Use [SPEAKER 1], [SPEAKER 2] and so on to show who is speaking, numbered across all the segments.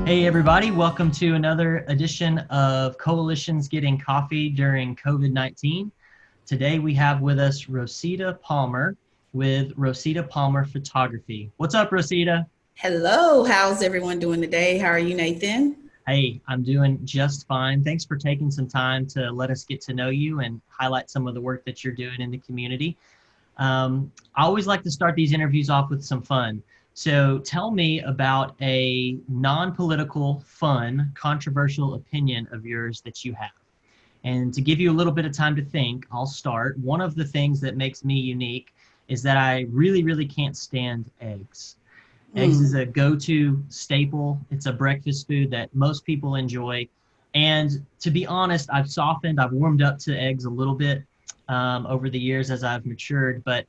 [SPEAKER 1] Hey everybody, welcome to another edition of Coalitions Getting Coffee during COVID-19. Today we have with us Rosita Palmer with Rosita Palmer Photography. What's up, Rosita?
[SPEAKER 2] Hello, how's everyone doing today? How are you, Nathan?
[SPEAKER 1] Hey, I'm doing just fine. Thanks for taking some time to let us get to know you and highlight some of the work that you're doing in the community. I always like to start these interviews off with some fun. So tell me about a non-political, fun, controversial opinion of yours that you have. And to give you a little bit of time to think, I'll start. One of the things that makes me unique is that I really, really can't stand eggs. Eggs is
[SPEAKER 2] Mm.
[SPEAKER 1] a go-to staple. It's a breakfast food that most people enjoy. And to be honest, I've warmed up to eggs a little bit over the years as I've matured. But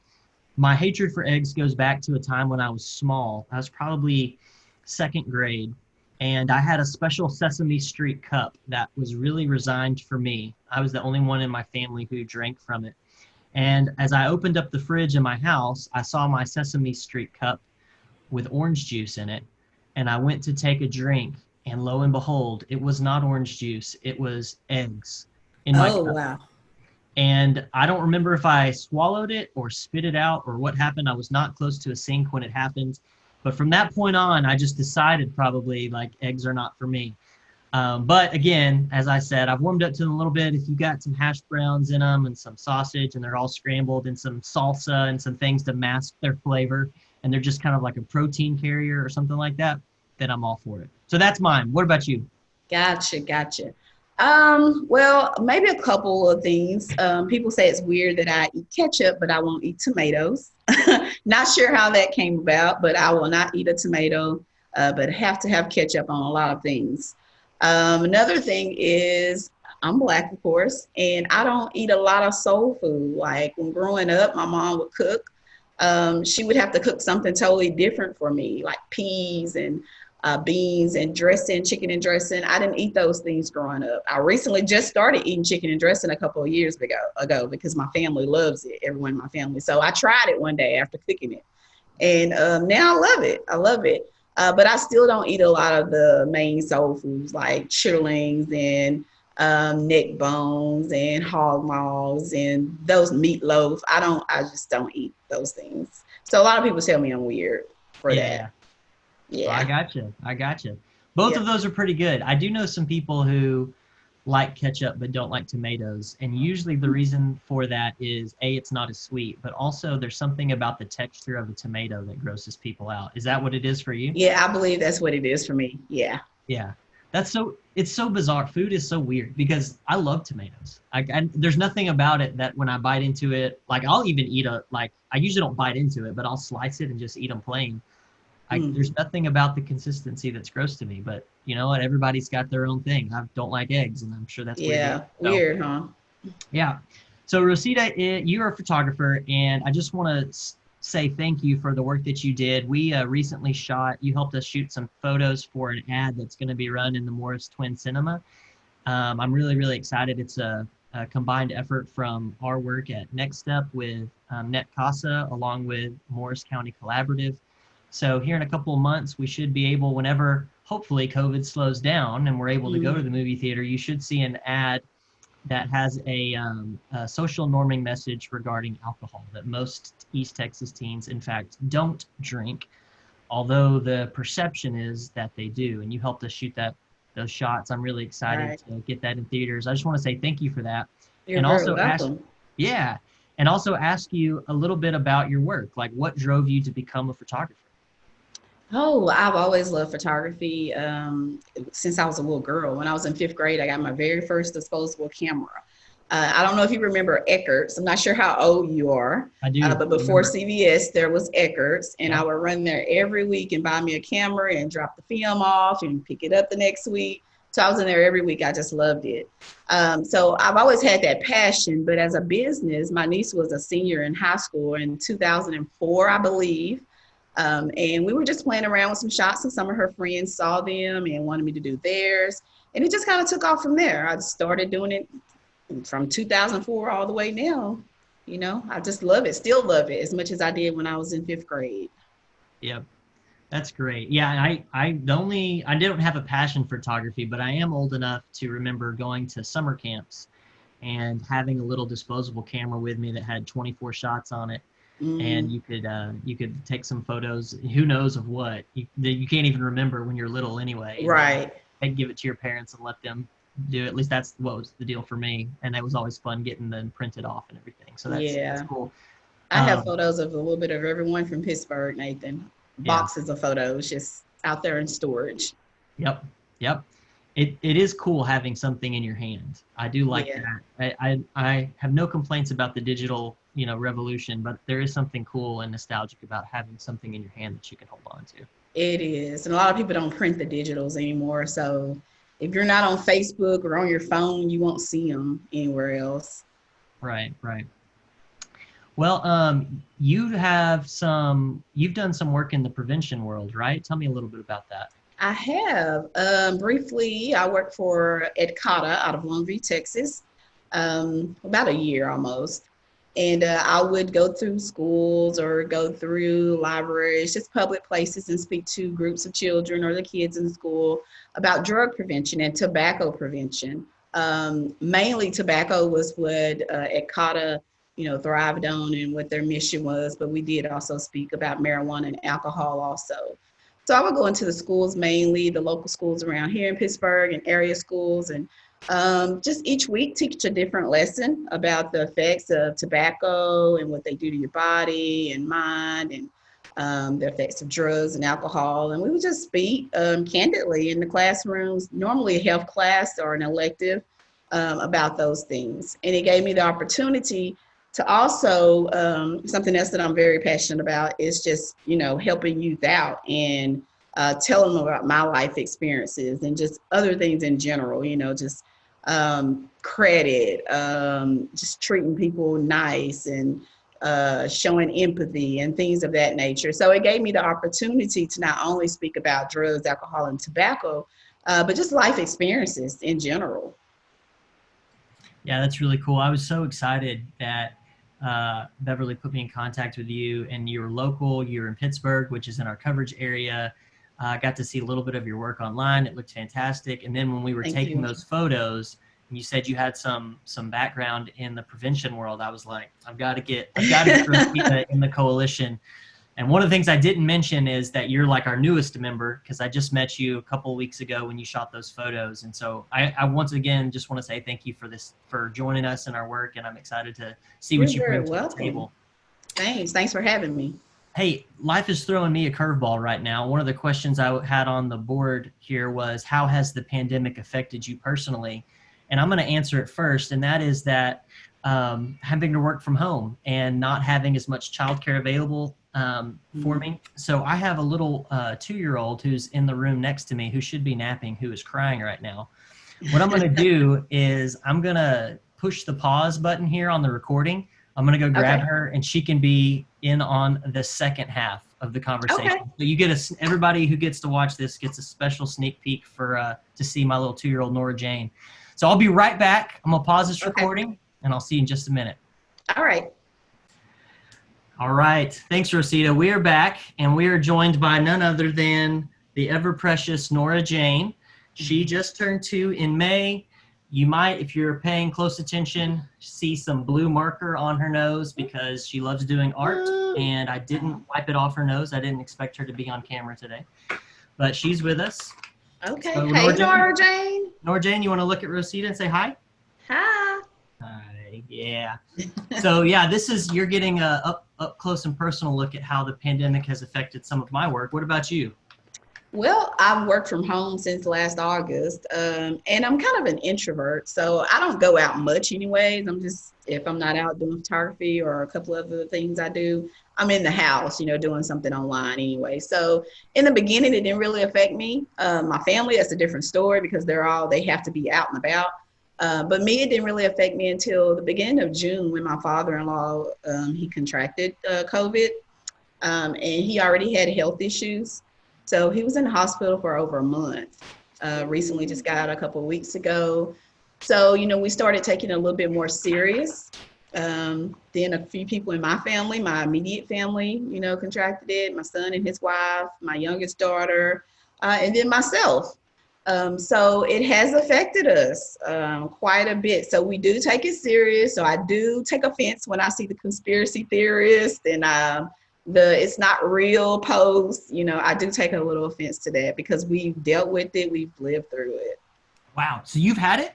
[SPEAKER 1] my hatred for eggs goes back to a time when I was small. I was probably second grade, and I had a special Sesame Street cup that was really resigned for me. I was the only one in my family who drank from it. And as I opened up the fridge in my house, I saw my Sesame Street cup with orange juice in it. And I went to take a drink, and lo and behold, it was not orange juice, it was eggs in my
[SPEAKER 2] Oh,
[SPEAKER 1] cup.
[SPEAKER 2] wow.
[SPEAKER 1] And I don't remember if I swallowed it or spit it out or what happened. I was not close to a sink when it happened. But from that point on, I just decided probably like eggs are not for me. But again, as I said, I've warmed up to them a little bit. If you got some hash browns in them and some sausage and they're all scrambled and some salsa and some things to mask their flavor, and they're just kind of like a protein carrier or something like that, then I'm all for it. So that's mine. What about you?
[SPEAKER 2] Gotcha. Well, maybe a couple of things. People say it's weird that I eat ketchup, but I won't eat tomatoes. Not sure how that came about, but I will not eat a tomato, but have to have ketchup on a lot of things. Another thing is I'm Black, of course, and I don't eat a lot of soul food. Like when growing up, my mom would cook. She would have to cook something totally different for me, like peas and beans and dressing, chicken and dressing. I didn't eat those things growing up. I recently just started eating chicken and dressing a couple of years ago because my family loves it, everyone in my family. So I tried it one day after cooking it. And now I love it. I love it. But I still don't eat a lot of the main soul foods like chitterlings and neck bones and hog maws and those meatloaf. I just don't eat those things. So a lot of people tell me I'm weird for that.
[SPEAKER 1] Yeah. Oh, I
[SPEAKER 2] Yeah.
[SPEAKER 1] gotcha. I gotcha. Both
[SPEAKER 2] Yeah.
[SPEAKER 1] of those are pretty good. I do know some people who like ketchup but don't like tomatoes. And usually the reason for that is A, it's not as sweet, but also there's something about the texture of a tomato that grosses people out. Is that what it is for you?
[SPEAKER 2] Yeah, I believe that's what it is for me. Yeah.
[SPEAKER 1] Yeah. It's so bizarre. Food is so weird because I love tomatoes. There's nothing about it that when I bite into it, like I'll even I usually don't bite into it, but I'll slice it and just eat them plain. There's
[SPEAKER 2] Mm.
[SPEAKER 1] nothing about the consistency that's gross to me, but you know what? Everybody's got their own thing. I don't like eggs, and I'm sure that's weird to you.
[SPEAKER 2] Yeah.
[SPEAKER 1] So,
[SPEAKER 2] Weird, huh?
[SPEAKER 1] yeah. So, Rosita, you're a photographer, and I just want to say thank you for the work that you did. We recently you helped us shoot some photos for an ad that's going to be run in the Morris Twin Cinema. I'm really, really excited. It's a combined effort from our work at Next Step with Net Casa, along with Morris County Collaborative. So here in a couple of months, we should be able, whenever hopefully COVID slows down and we're able to go to
[SPEAKER 2] Mm.
[SPEAKER 1] the movie theater, you should see an ad that has a social norming message regarding alcohol that most East Texas teens, in fact, don't drink, although the perception is that they do. And you helped us shoot those shots. I'm really excited
[SPEAKER 2] Right.
[SPEAKER 1] to get that in theaters. I just want to say thank you for that,
[SPEAKER 2] You're
[SPEAKER 1] and
[SPEAKER 2] very
[SPEAKER 1] also ask,
[SPEAKER 2] welcome.
[SPEAKER 1] yeah, and also ask you a little bit about your work. Like, what drove you to become a photographer?
[SPEAKER 2] Oh, I've always loved photography since I was a little girl. When I was in fifth grade, I got my very first disposable camera. I don't know if you remember Eckert's. I'm not sure how old you are,
[SPEAKER 1] I do.
[SPEAKER 2] but
[SPEAKER 1] I
[SPEAKER 2] before
[SPEAKER 1] remember.
[SPEAKER 2] CVS, there was Eckert's, and I
[SPEAKER 1] Yep.
[SPEAKER 2] would run there every week and buy me a camera and drop the film off and pick it up the next week. So I was in there every week. I just loved it. So I've always had that passion, but as a business, my niece was a senior in high school in 2004, I believe. And we were just playing around with some shots, and some of her friends saw them and wanted me to do theirs. And it just kind of took off from there. I started doing it from 2004 all the way now. I just love it, still love it as much as I did when I was in fifth grade.
[SPEAKER 1] Yep. That's great. Yeah, I don't have a passion for photography, but I am old enough to remember going to summer camps and having a little disposable camera with me that had 24 shots on it, and
[SPEAKER 2] Mm,
[SPEAKER 1] you could take some photos. Who knows of what that you can't even remember when you're little anyway, and then
[SPEAKER 2] right.
[SPEAKER 1] I'd give it to your parents and let them do it. At least that's what was the deal for me, and that was always fun getting them printed off and everything. So that's
[SPEAKER 2] Yeah.
[SPEAKER 1] cool.
[SPEAKER 2] I have
[SPEAKER 1] Um,
[SPEAKER 2] photos of a little bit of everyone from Pittsburgh, Nathan.
[SPEAKER 1] yeah.
[SPEAKER 2] Boxes of photos just out there in storage.
[SPEAKER 1] Yep. Yep. It is cool having something in your hand. I do like
[SPEAKER 2] Yeah,
[SPEAKER 1] that. I have no complaints about the digital, revolution, but there is something cool and nostalgic about having something in your hand that you can hold on to.
[SPEAKER 2] it is. And a lot of people don't print the digitals anymore. So if you're not on Facebook or on your phone, you won't see them anywhere else.
[SPEAKER 1] Right, right. Well, you've done some work in the prevention world, right? Tell me a little bit about that.
[SPEAKER 2] I have. Briefly, I worked for EDCATA out of Longview, Texas, about a year almost. And I would go through schools or go through libraries, just public places, and speak to groups of children or the kids in school about drug prevention and tobacco prevention. Mainly, tobacco was what EDCATA, thrived on and what their mission was. But we did also speak about marijuana and alcohol also. So I would go into the schools, mainly the local schools around here in Pittsburgh and area schools, and just each week teach a different lesson about the effects of tobacco and what they do to your body and mind, and the effects of drugs and alcohol. And we would just speak candidly in the classrooms, normally a health class or an elective, about those things. And it gave me the opportunity to also, something else that I'm very passionate about is just, helping youth out and telling them about my life experiences and just other things in general, just credit, just treating people nice, and showing empathy and things of that nature. So it gave me the opportunity to not only speak about drugs, alcohol, and tobacco, but just life experiences in general.
[SPEAKER 1] Yeah, that's really cool. I was so excited that Beverly put me in contact with you, and you're local. You're in Pittsburgh, which is in our coverage area. I got to see a little bit of your work online. It looked fantastic. And then when we were
[SPEAKER 2] Thank
[SPEAKER 1] taking
[SPEAKER 2] you.
[SPEAKER 1] those photos, and you said you had some background in the prevention world, I was like, I've got to get Rosita in the coalition. And one of the things I didn't mention is that you're like our newest member, because I just met you a couple of weeks ago when you shot those photos. And so I once again just want to say thank you for joining us in our work, and I'm excited to see
[SPEAKER 2] You're
[SPEAKER 1] what you
[SPEAKER 2] very
[SPEAKER 1] bring to the
[SPEAKER 2] welcome.
[SPEAKER 1] table.
[SPEAKER 2] Thanks. Thanks for having me.
[SPEAKER 1] Hey, life is throwing me a curveball right now. One of the questions I had on the board here was, how has the pandemic affected you personally? And I'm going to answer it first, and that is that having to work from home and not having as much childcare available for
[SPEAKER 2] Mm.
[SPEAKER 1] me. So I have a little 2-year-old who's in the room next to me who should be napping, who is crying right now. What I'm going to do is I'm going to push the pause button here on the recording. I'm going to go grab
[SPEAKER 2] Okay.
[SPEAKER 1] her, and she can be in on the second half of the conversation.
[SPEAKER 2] Okay.
[SPEAKER 1] So you get everybody who gets to watch this gets a special sneak peek for to see my little 2-year-old Nora Jane. So I'll be right back. I'm going to pause this
[SPEAKER 2] Okay.
[SPEAKER 1] recording, and I'll see you in just a minute.
[SPEAKER 2] All right.
[SPEAKER 1] All right. Thanks, Rosita. We are back, and we are joined by none other than the ever precious Nora Jane. She just turned 2 in May. You might, if you're paying close attention, see some blue marker on her nose because she loves doing art, and I didn't wipe it off her nose. I didn't expect her to be on camera today, but she's with us.
[SPEAKER 2] Okay.
[SPEAKER 1] So,
[SPEAKER 2] Hey, Nora Jane.
[SPEAKER 1] Nora Jane, you want to look at Rosita and say hi?
[SPEAKER 2] Hi.
[SPEAKER 1] Hi. Yeah. So yeah, you're getting a up close and personal look at how the pandemic has affected some of my work. What about you?
[SPEAKER 2] Well, I've worked from home since last August, and I'm kind of an introvert, so I don't go out much anyways. If I'm not out doing photography or a couple of other things I do, I'm in the house, doing something online anyway. So in the beginning, it didn't really affect me. My family, that's a different story because they have to be out and about. But me, it didn't really affect me until the beginning of June when my father-in-law, he contracted COVID, and he already had health issues. So he was in the hospital for over a month. Recently just got out a couple of weeks ago. So, we started taking it a little bit more serious. Then a few people in my family, my immediate family, contracted it. My son and his wife, my youngest daughter, and then myself. So it has affected us quite a bit. So we do take it serious. So I do take offense when I see the conspiracy theorists and the it's not real posts. I do take a little offense to that because we've dealt with it. We've lived through it.
[SPEAKER 1] Wow. So you've had it?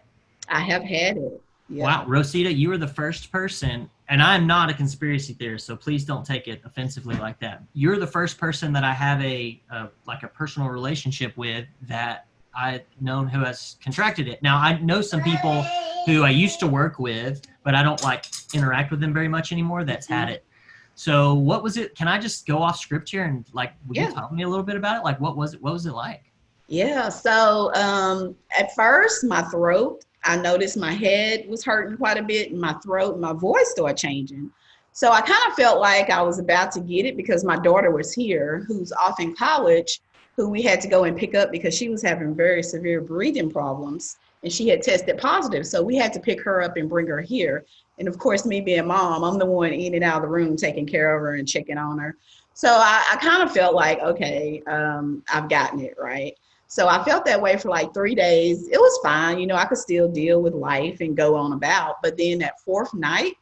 [SPEAKER 2] I have had it. Yeah.
[SPEAKER 1] Wow, Rosita, you were the first person, and I'm not a conspiracy theorist, so please don't take it offensively like that. You're the first person that I have a personal relationship with that I've known who has contracted it. Now, I know some people who I used to work with, but I don't like interact with them very much anymore that's had it. So what was it? Can I just go off script here and will you tell me a little bit about it? Like, what was it? What was it like?
[SPEAKER 2] Yeah. So at first, my throat, I noticed my head was hurting quite a bit, and my throat and my voice started changing. So I kind of felt like I was about to get it because my daughter was here, who's off in college, who we had to go and pick up because she was having very severe breathing problems and she had tested positive. So we had to pick her up and bring her here. And of course, me being mom, I'm the one in and out of the room taking care of her and checking on her. So I kind of felt like, okay, I've gotten it, right? So I felt that way for like 3 days. It was fine. I could still deal with life and go on about. But then that fourth night,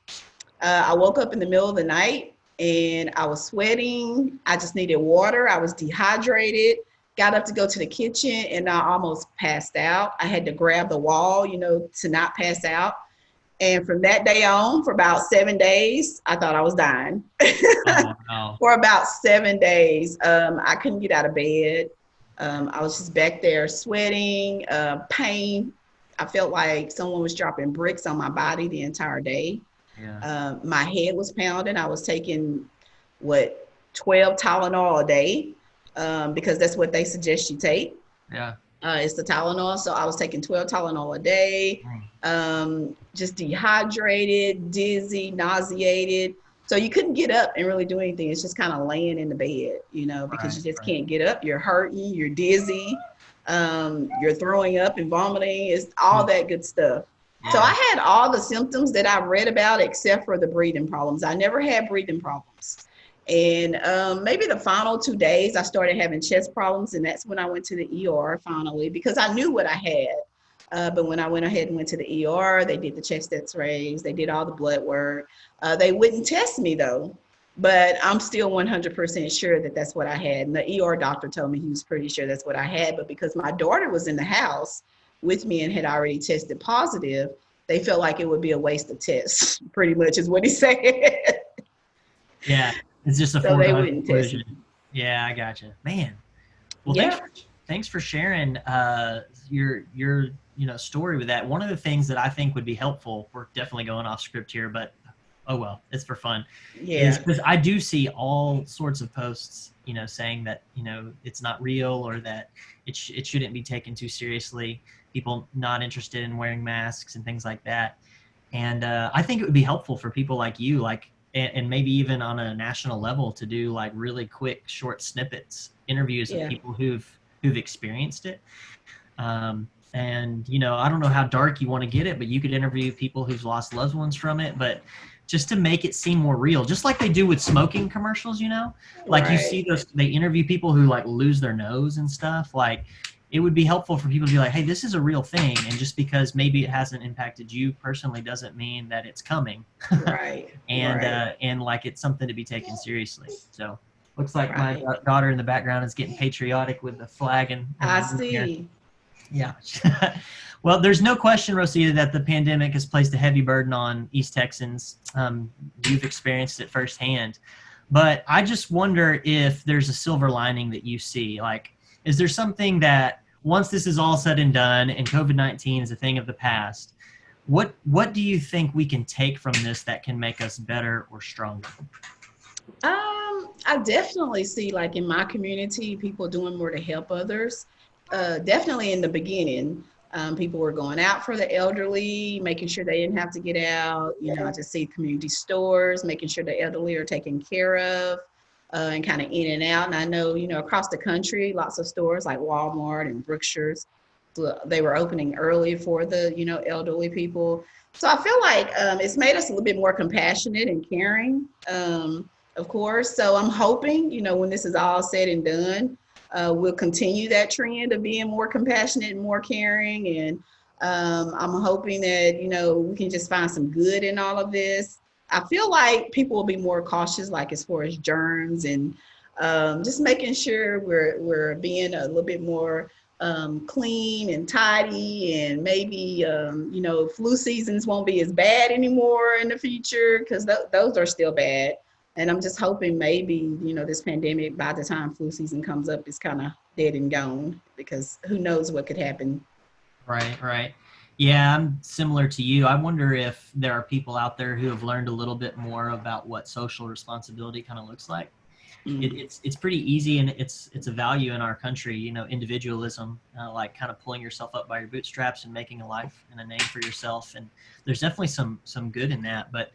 [SPEAKER 2] I woke up in the middle of the night and I was sweating. I just needed water. I was dehydrated. Got up to go to the kitchen and I almost passed out. I had to grab the wall, to not pass out. And from that day on, for about 7 days, I thought I was dying.
[SPEAKER 1] Oh, wow.
[SPEAKER 2] For about 7 days, I couldn't get out of bed. I was just back there sweating, pain. I felt like someone was dropping bricks on my body the entire day.
[SPEAKER 1] Yeah.
[SPEAKER 2] My head was pounding. I was taking 12 Tylenol a day because that's what they suggest you take.
[SPEAKER 1] Yeah.
[SPEAKER 2] It's the Tylenol. So I was taking 12 Tylenol a day, just dehydrated, dizzy, nauseated. So you couldn't get up and really do anything. It's just kind of laying in the bed, because you just can't get up. You're hurting, you're dizzy, you're throwing up and vomiting. It's all that good stuff. Yeah. So I had all the symptoms that I read about except for the breathing problems. I never had breathing problems. And maybe the final 2 days, I started having chest problems. And that's when I went to the ER finally, because I knew what I had. But when I went ahead and went to the ER, they did the chest x-rays, they did all the blood work. They wouldn't test me though, but I'm still 100% sure that that's what I had. And the ER doctor told me he was pretty sure that's what I had, but because my daughter was in the house with me and had already tested positive, they felt like it would be a waste of tests, pretty much is what he said.
[SPEAKER 1] Yeah, it's just a
[SPEAKER 2] so they
[SPEAKER 1] foregone
[SPEAKER 2] wouldn't test
[SPEAKER 1] conclusion.
[SPEAKER 2] me.
[SPEAKER 1] Yeah, I gotcha. Man, well,
[SPEAKER 2] Yeah.
[SPEAKER 1] thanks for sharing your story with that. One of the things that I think would be helpful, we're definitely going off script here, but oh well, it's for fun.
[SPEAKER 2] Yeah.
[SPEAKER 1] Is because I do see all sorts of posts, saying that it's not real or that it shouldn't be taken too seriously. People not interested in wearing masks and things like that. And I think it would be helpful for people like you, and maybe even on a national level, to do like really quick, short snippets, interviews with people who've experienced it. And I don't know how dark you want to get it, but you could interview people who've lost loved ones from it, but just to make it seem more real, just like they do with smoking commercials, like you see those, they interview people who like lose their nose and stuff. Like it would be helpful for people to be like, hey, this is a real thing. And just because maybe it hasn't impacted you personally doesn't mean that it's coming.
[SPEAKER 2] Right.
[SPEAKER 1] And like it's something to be taken seriously. So looks like my daughter in the background is getting patriotic with the flag and
[SPEAKER 2] I see.
[SPEAKER 1] Here. Yeah. Well, there's no question, Rosita, that the pandemic has placed a heavy burden on East Texans. You've experienced it firsthand. But I just wonder if there's a silver lining that you see. Like, is there something that once this is all said and done and COVID-19 is a thing of the past, what do you think we can take from this that can make us better or stronger?
[SPEAKER 2] I definitely see, like in my community, people doing more to help others. Definitely in the beginning, people were going out for the elderly, making sure they didn't have to get out. I just see community stores, making sure the elderly are taken care of, and kind of in and out. And I know, across the country, lots of stores like Walmart and Brookshire's they were opening early for the, elderly people. So I feel like it's made us a little bit more compassionate and caring, of course. So I'm hoping, when this is all said and done, we'll continue that trend of being more compassionate and more caring. And I'm hoping that, we can just find some good in all of this. I feel like people will be more cautious, like as far as germs and just making sure we're being a little bit more clean and tidy, and maybe flu seasons won't be as bad anymore in the future, because those are still bad. And I'm just hoping maybe this pandemic, by the time flu season comes up, is kind of dead and gone, because who knows what could happen.
[SPEAKER 1] Right, right. Yeah, I'm similar to you. I wonder if there are people out there who have learned a little bit more about what social responsibility kind of looks like.
[SPEAKER 2] Mm.
[SPEAKER 1] It's pretty easy, and it's a value in our country. Individualism, like kind of pulling yourself up by your bootstraps and making a life and a name for yourself. And there's definitely some good in that. But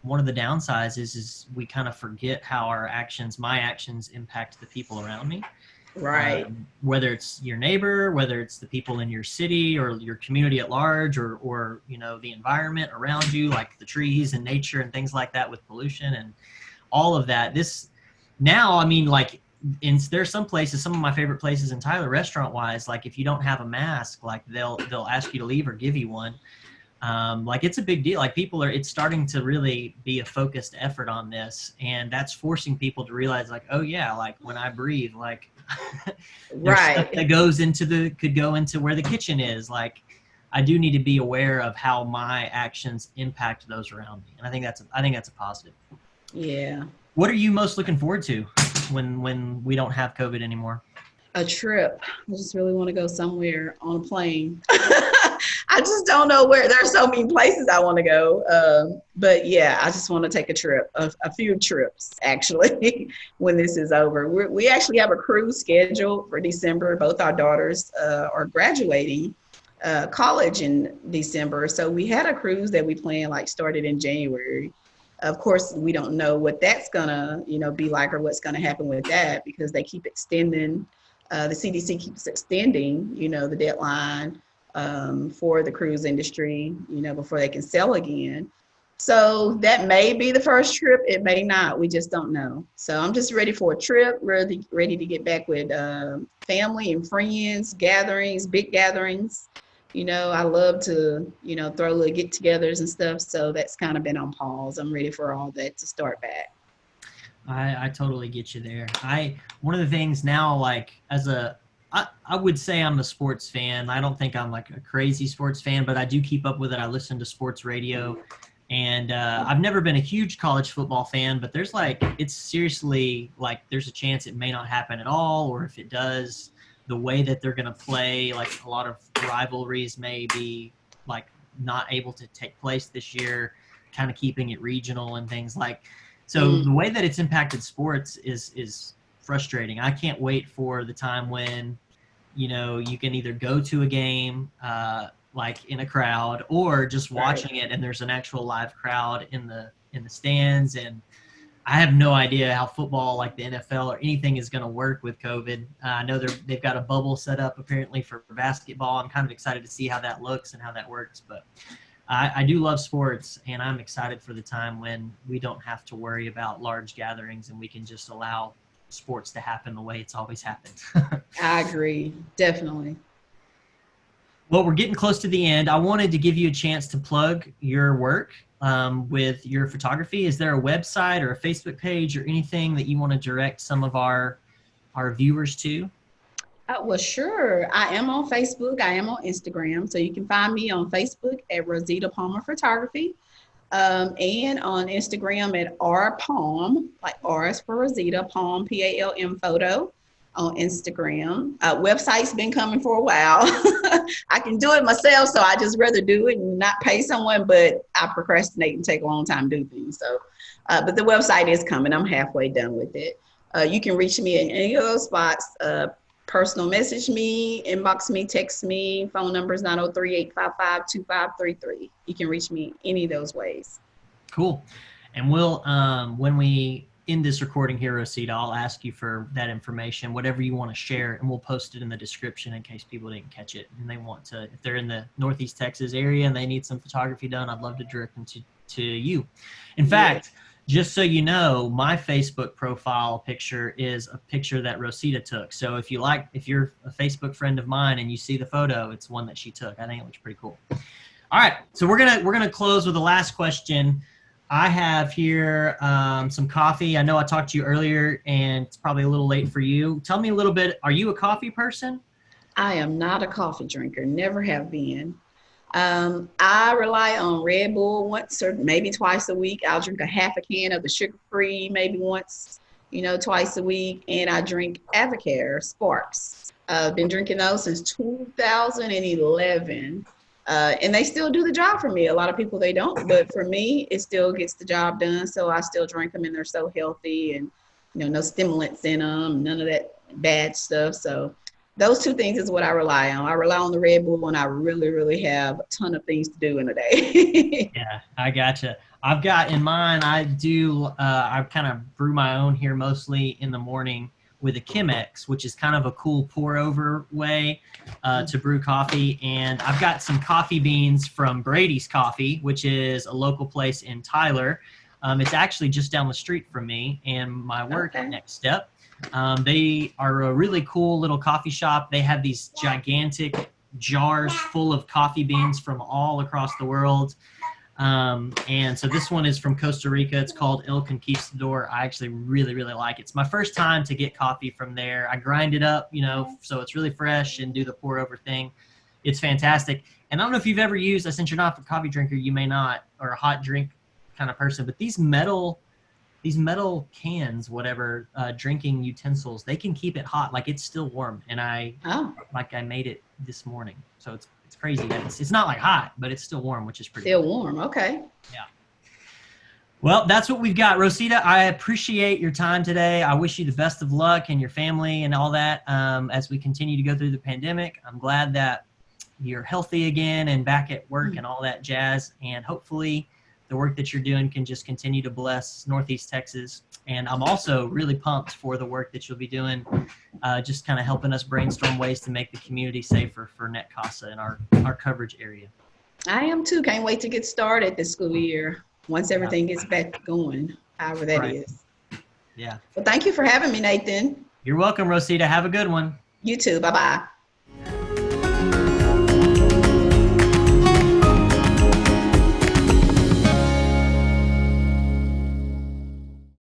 [SPEAKER 1] one of the downsides is we kind of forget how my actions impact the people around me.
[SPEAKER 2] Right.
[SPEAKER 1] Whether it's your neighbor, whether it's the people in your city or your community at large, or the environment around you, like the trees and nature and things like that, with pollution and all of that. This now, I mean, like, there's some places, some of my favorite places in Tyler, restaurant wise, like if you don't have a mask, like they'll ask you to leave or give you one. Like, it's a big deal. Like, it's starting to really be a focused effort on this, and that's forcing people to realize, like, oh yeah, like when I breathe, like there's stuff
[SPEAKER 2] Right.
[SPEAKER 1] that could go into where the kitchen is. Like, I do need to be aware of how my actions impact those around me, and I think that's a positive.
[SPEAKER 2] Yeah.
[SPEAKER 1] What are you most looking forward to when we don't have COVID anymore?
[SPEAKER 2] A trip. I just really want to go somewhere on a plane. I just don't know where. There are so many places I want to go. But yeah, I just want to take a trip, a few trips actually, when this is over. We actually have a cruise scheduled for December. Both our daughters are graduating college in December. So we had a cruise that we planned, like started in January. Of course, we don't know what that's gonna, be like, or what's gonna happen with that, because they keep extending. The CDC keeps extending, the deadline for the cruise industry, before they can sell again. So that may be the first trip. It may not. We just don't know. So I'm just ready for a trip, ready to get back with family and friends, gatherings, big gatherings. I love to, throw little get-togethers and stuff. So that's kind of been on pause. I'm ready for all that to start back.
[SPEAKER 1] I totally get you there. One of the things now, like, I would say I'm a sports fan. I don't think I'm like a crazy sports fan, but I do keep up with it. I listen to sports radio, and I've never been a huge college football fan, but it's seriously, like, there's a chance it may not happen at all, or if it does, the way that they're going to play, like a lot of rivalries may be like not able to take place this year, kind of keeping it regional and things like. So the
[SPEAKER 2] Mm,
[SPEAKER 1] way that it's impacted sports is frustrating. I can't wait for the time when you can either go to a game like in a crowd, or just
[SPEAKER 2] right.
[SPEAKER 1] watching it and there's an actual live crowd in the stands. And I have no idea how football, like the NFL or anything, is going to work with COVID. I know they've got a bubble set up apparently for basketball. I'm kind of excited to see how that looks and how that works. But I do love sports, and I'm excited for the time when we don't have to worry about large gatherings and we can just allow sports to happen the way it's always happened.
[SPEAKER 2] I agree. Definitely.
[SPEAKER 1] Well, we're getting close to the end. I wanted to give you a chance to plug your work with your photography. Is there a website or a Facebook page or anything that you want to direct some of our viewers to?
[SPEAKER 2] Well, sure. I am on Facebook. I am on Instagram. So you can find me on Facebook at Rosita Palmer Photography, and on Instagram at R Palm, like R is for Rosita, Palm, PALM photo on Instagram. Website's been coming for a while. I can do it myself, so I just rather do it and not pay someone, but I procrastinate and take a long time to do things. So, but the website is coming. I'm halfway done with it. You can reach me in any of those spots. Personal message me, inbox me, text me. Phone number is 903-855-2533. You can reach me any of those ways.
[SPEAKER 1] Cool. And we'll when we in this recording here, Rosita, I'll ask you for that information, whatever you want to share, and we'll post it in the description in case people didn't catch it and they want to, if they're in the Northeast Texas area and they need some photography done, I'd love to direct them to you. In fact, just so you know, my Facebook profile picture is a picture that Rosita took. So if you're a Facebook friend of mine and you see the photo, it's one that she took. I think it looks pretty cool. All right, so we're gonna close with the last question. I have here some coffee. I know I talked to you earlier, and it's probably a little late for you. Tell me a little bit. Are you a coffee person?
[SPEAKER 2] I am not a coffee drinker, never have been. I rely on Red Bull once or maybe twice a week. I'll drink a half a can of the sugar-free maybe once, twice a week. And I drink Avocare Sparks. I've been drinking those since 2011. And they still do the job for me. A lot of people, they don't, but for me, it still gets the job done. So I still drink them, and they're so healthy, and no stimulants in them, none of that bad stuff. So those two things is what I rely on. I rely on the Red Bull when I really, really have a ton of things to do in a day.
[SPEAKER 1] Yeah, I gotcha. I've got in mine, I kind of brew my own here mostly in the morning with a Chemex, which is kind of a cool pour over way to brew coffee. And I've got some coffee beans from Brady's Coffee, which is a local place in Tyler. It's actually just down the street from me and my work at Next Step. They are a really cool little coffee shop. They have these gigantic jars full of coffee beans from all across the world. And so this one is from Costa Rica. It's called El Conquistador. I actually really, really like it. It's my first time to get coffee from there. I grind it up, so it's really fresh and do the pour over thing. It's fantastic. And I don't know if you've ever used, since you're not a coffee drinker, you may not, or a hot drink kind of person, but these metal cans, whatever, drinking utensils, they can keep it hot. Like it's still warm. And I made it this morning. So it's crazy that it's not like hot, but it's still warm, which is pretty
[SPEAKER 2] Still
[SPEAKER 1] cool.
[SPEAKER 2] Warm. Okay.
[SPEAKER 1] Yeah. Well, that's what we've got. Rosita, I appreciate your time today. I wish you the best of luck and your family and all that as we continue to go through the pandemic. I'm glad that you're healthy again and back at work and all that jazz. And hopefully the work that you're doing can just continue to bless Northeast Texas. And I'm also really pumped for the work that you'll be doing, just kind of helping us brainstorm ways to make the community safer for Net Casa in our coverage area.
[SPEAKER 2] I am too. Can't wait to get started this school year once everything gets back going, however that is.
[SPEAKER 1] Yeah.
[SPEAKER 2] Well, thank you for having me, Nathan.
[SPEAKER 1] You're welcome, Rosita. Have a good one.
[SPEAKER 2] You too. Bye-bye.